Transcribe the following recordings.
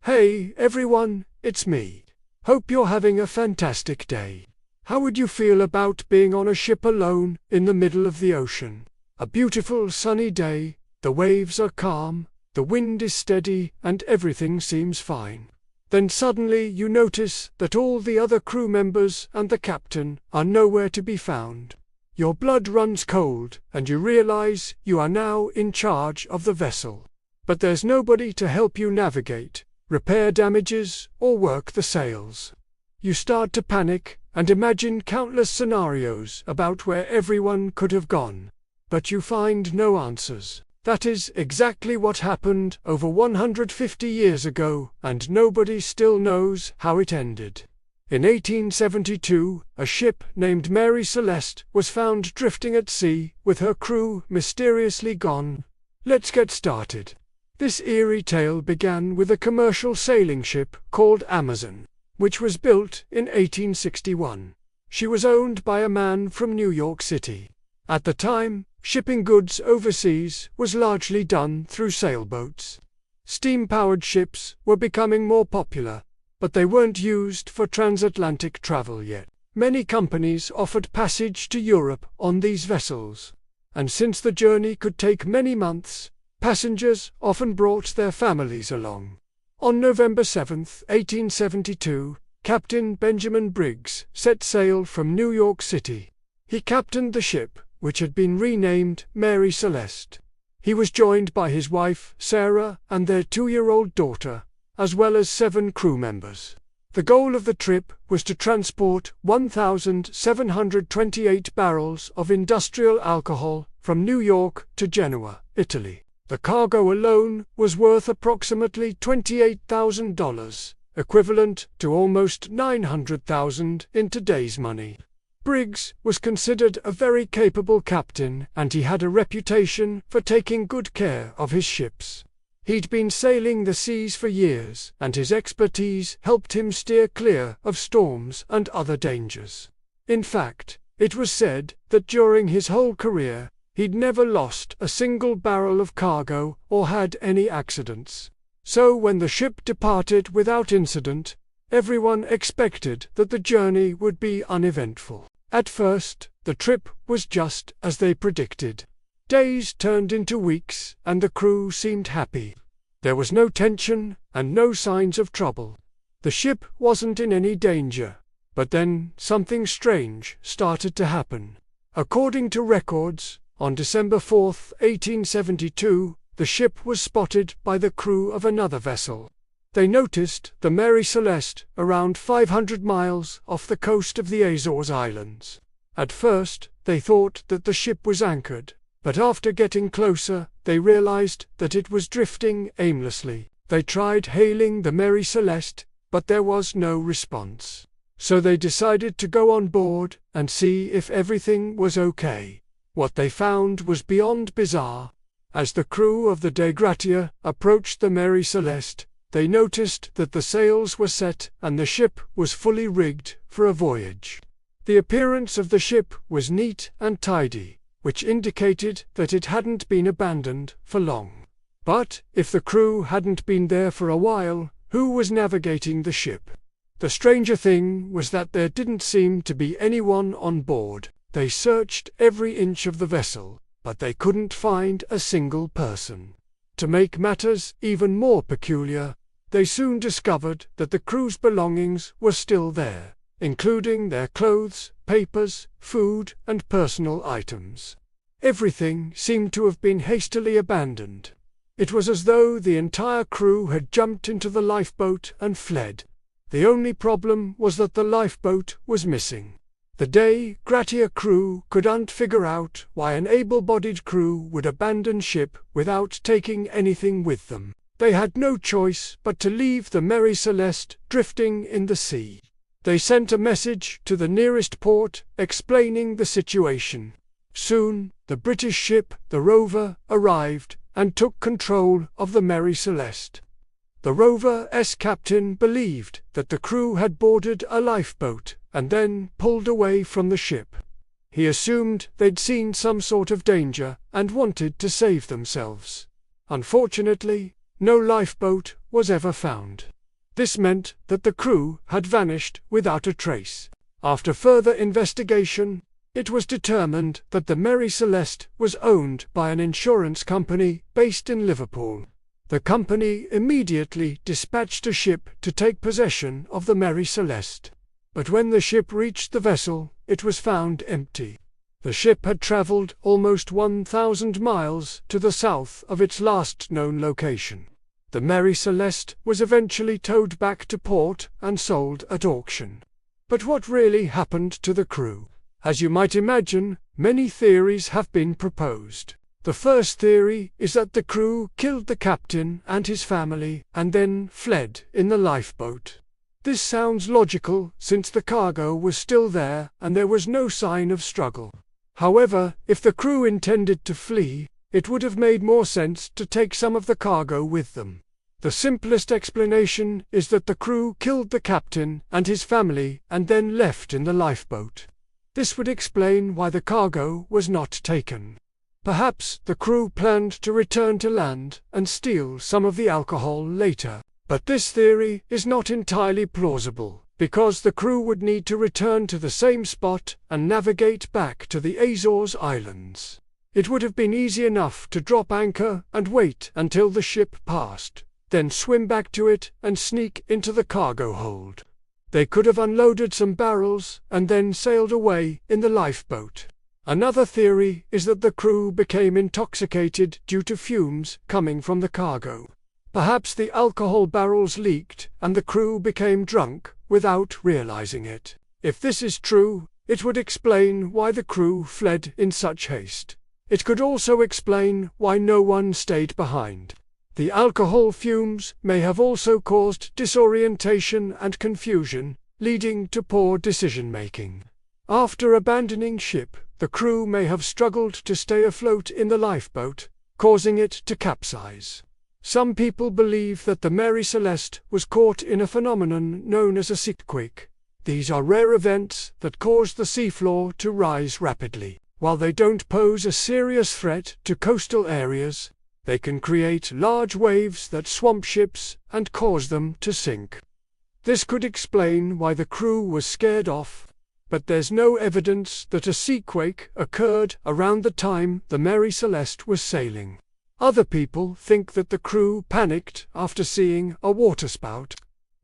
Hey everyone, it's me. Hope you're having a fantastic day. How would you feel about being on a ship alone in the middle of the ocean? A beautiful sunny day, the waves are calm, the wind is steady, and everything seems fine. Then suddenly you notice that all the other crew members and the captain are nowhere to be found. Your blood runs cold, and you realize you are now in charge of the vessel. But there's nobody to help you navigate, repair damages, or work the sails. You start to panic and imagine countless scenarios about where everyone could have gone. But you find no answers. That is exactly what happened over 150 years ago, and nobody still knows how it ended. In 1872, a ship named Mary Celeste was found drifting at sea with her crew mysteriously gone. Let's get started. This eerie tale began with a commercial sailing ship called Amazon, which was built in 1861. She was owned by a man from New York City. At the time, shipping goods overseas was largely done through sailboats. Steam-powered ships were becoming more popular, but they weren't used for transatlantic travel yet. Many companies offered passage to Europe on these vessels, and since the journey could take many months, passengers often brought their families along. On November 7, 1872, Captain Benjamin Briggs set sail from New York City. He captained the ship, which had been renamed Mary Celeste. He was joined by his wife, Sarah, and their 2-year-old daughter, as well as 7 crew members. The goal of the trip was to transport 1,728 barrels of industrial alcohol from New York to Genoa, Italy. The cargo alone was worth approximately $28,000, equivalent to almost $900,000 in today's money. Briggs was considered a very capable captain, and he had a reputation for taking good care of his ships. He'd been sailing the seas for years, and his expertise helped him steer clear of storms and other dangers. In fact, it was said that during his whole career, he'd never lost a single barrel of cargo or had any accidents. So when the ship departed without incident, everyone expected that the journey would be uneventful. At first, the trip was just as they predicted. Days turned into weeks, and the crew seemed happy. There was no tension and no signs of trouble. The ship wasn't in any danger. But then something strange started to happen. According to records, on December 4, 1872, the ship was spotted by the crew of another vessel. They noticed the Mary Celeste around 500 miles off the coast of the Azores Islands. At first, they thought that the ship was anchored, but after getting closer, they realized that it was drifting aimlessly. They tried hailing the Mary Celeste, but there was no response. So they decided to go on board and see if everything was okay. What they found was beyond bizarre. As the crew of the Dei Gratia approached the Mary Celeste, they noticed that the sails were set and the ship was fully rigged for a voyage. The appearance of the ship was neat and tidy, which indicated that it hadn't been abandoned for long. But if the crew hadn't been there for a while, who was navigating the ship? The stranger thing was that there didn't seem to be anyone on board. They searched every inch of the vessel, but they couldn't find a single person. To make matters even more peculiar, they soon discovered that the crew's belongings were still there, including their clothes, papers, food, and personal items. Everything seemed to have been hastily abandoned. It was as though the entire crew had jumped into the lifeboat and fled. The only problem was that the lifeboat was missing. The Dei Gratia crew couldn't figure out why an able-bodied crew would abandon ship without taking anything with them. They had no choice but to leave the Mary Celeste drifting in the sea. They sent a message to the nearest port explaining the situation. Soon, the British ship, the Rover, arrived and took control of the Mary Celeste. The Rover's captain believed that the crew had boarded a lifeboat and then pulled away from the ship. He assumed they'd seen some sort of danger and wanted to save themselves. Unfortunately, no lifeboat was ever found. This meant that the crew had vanished without a trace. After further investigation, it was determined that the Mary Celeste was owned by an insurance company based in Liverpool. The company immediately dispatched a ship to take possession of the Mary Celeste. But when the ship reached the vessel, it was found empty. The ship had travelled almost 1,000 miles to the south of its last known location. The Mary Celeste was eventually towed back to port and sold at auction. But what really happened to the crew? As you might imagine, many theories have been proposed. The first theory is that the crew killed the captain and his family and then fled in the lifeboat. This sounds logical since the cargo was still there and there was no sign of struggle. However, if the crew intended to flee, it would have made more sense to take some of the cargo with them. The simplest explanation is that the crew killed the captain and his family and then left in the lifeboat. This would explain why the cargo was not taken. Perhaps the crew planned to return to land and steal some of the alcohol later. But this theory is not entirely plausible, because the crew would need to return to the same spot and navigate back to the Azores Islands. It would have been easy enough to drop anchor and wait until the ship passed, then swim back to it and sneak into the cargo hold. They could have unloaded some barrels and then sailed away in the lifeboat. Another theory is that the crew became intoxicated due to fumes coming from the cargo. Perhaps the alcohol barrels leaked and the crew became drunk without realizing it. If this is true, it would explain why the crew fled in such haste. It could also explain why no one stayed behind. The alcohol fumes may have also caused disorientation and confusion, leading to poor decision-making. After abandoning ship, the crew may have struggled to stay afloat in the lifeboat, causing it to capsize. Some people believe that the Mary Celeste was caught in a phenomenon known as a seaquake. These are rare events that cause the seafloor to rise rapidly. While they don't pose a serious threat to coastal areas, they can create large waves that swamp ships and cause them to sink. This could explain why the crew was scared off, but there's no evidence that a seaquake occurred around the time the Mary Celeste was sailing. Other people think that the crew panicked after seeing a waterspout.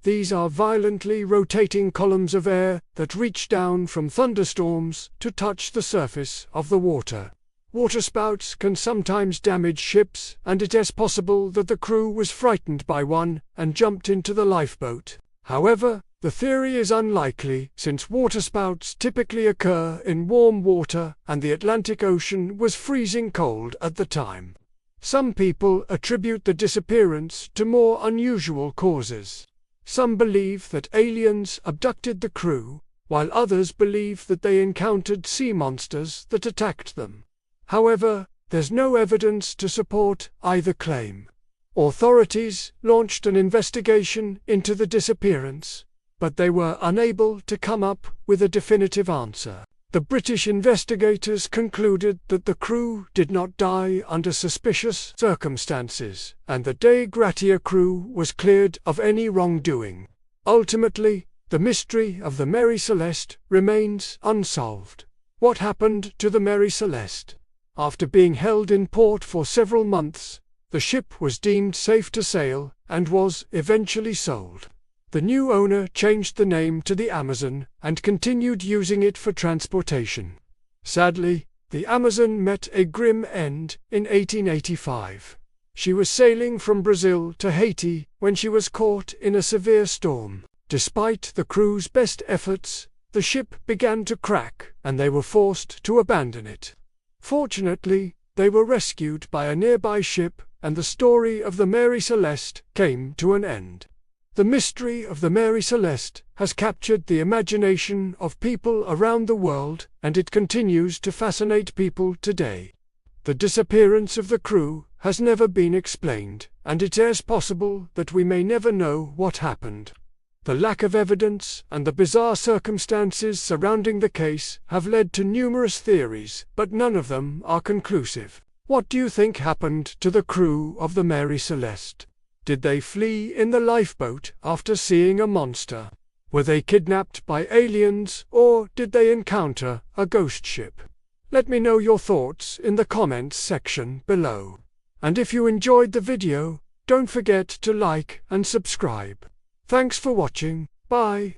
These are violently rotating columns of air that reach down from thunderstorms to touch the surface of the water. Waterspouts can sometimes damage ships, and it is possible that the crew was frightened by one and jumped into the lifeboat. However, the theory is unlikely since waterspouts typically occur in warm water and the Atlantic Ocean was freezing cold at the time. Some people attribute the disappearance to more unusual causes. Some believe that aliens abducted the crew, while others believe that they encountered sea monsters that attacked them. However, there's no evidence to support either claim. Authorities launched an investigation into the disappearance, but they were unable to come up with a definitive answer. The British investigators concluded that the crew did not die under suspicious circumstances, and the De Gratia crew was cleared of any wrongdoing. Ultimately, the mystery of the Mary Celeste remains unsolved. What happened to the Mary Celeste? After being held in port for several months, the ship was deemed safe to sail and was eventually sold. The new owner changed the name to the Amazon and continued using it for transportation. Sadly, the Amazon met a grim end in 1885. She was sailing from Brazil to Haiti when she was caught in a severe storm. Despite the crew's best efforts, the ship began to crack and they were forced to abandon it. Fortunately, they were rescued by a nearby ship and the story of the Mary Celeste came to an end. The mystery of the Mary Celeste has captured the imagination of people around the world and it continues to fascinate people today. The disappearance of the crew has never been explained, and it is possible that we may never know what happened. The lack of evidence and the bizarre circumstances surrounding the case have led to numerous theories, but none of them are conclusive. What do you think happened to the crew of the Mary Celeste? Did they flee in the lifeboat after seeing a monster? Were they kidnapped by aliens, or did they encounter a ghost ship? Let me know your thoughts in the comments section below. And if you enjoyed the video, don't forget to like and subscribe. Thanks for watching. Bye.